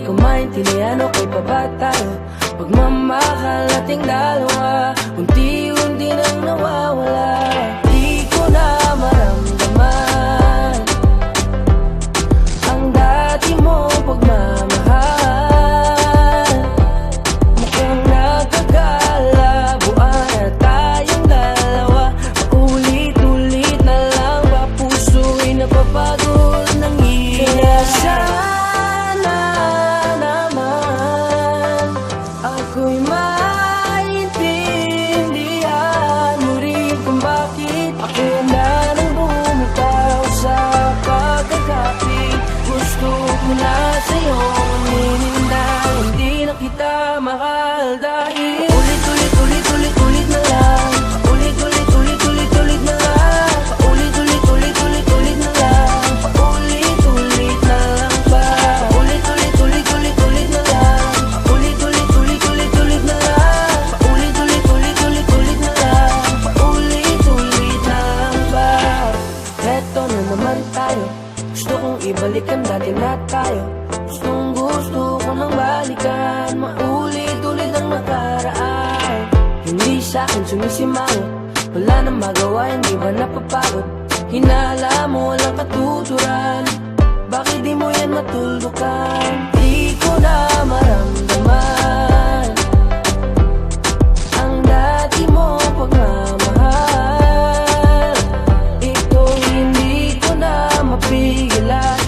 di ko maintindihan o kay pa ba tayo? Pagmamahal nating dalawa, unti-unti nang nawawala. Di ko na maramdaman ang dati mong pagmamahal. Mukhang nagkagala, buwan na tayong dalawa. Paulit-ulit na lang ba puso'y napapagod ng hirap? Sana naman ako'y maintindihan mo rin kung bakit ako na nang bumitaw sa pagkakapit. Gusto ko na sa'yo aminin na hindi na kita mahal dahil ulit-ulit na lang. Ulit-ulit na lang. Ulit-ulit na lang. Paulit-ulit na lang ba? Ulit-ulit na lang. Ulit-ulit na lang. Paulit-ulit na lang. Paulit-ulit na lang ba? Eto na naman tayo, gusto kong ibalikan dati na tayo. Gusto ko nang balikan, maulit-ulit ang nakaraan. Hindi sa'kin sumisimango, wala nang magawa, hindi ba napapagod? Hinala mo walang katuturan, bakit di mo yan matuldukan? Di ko na maramdaman ang dati mong pagmamahal. Ito hindi ko na mapigilan.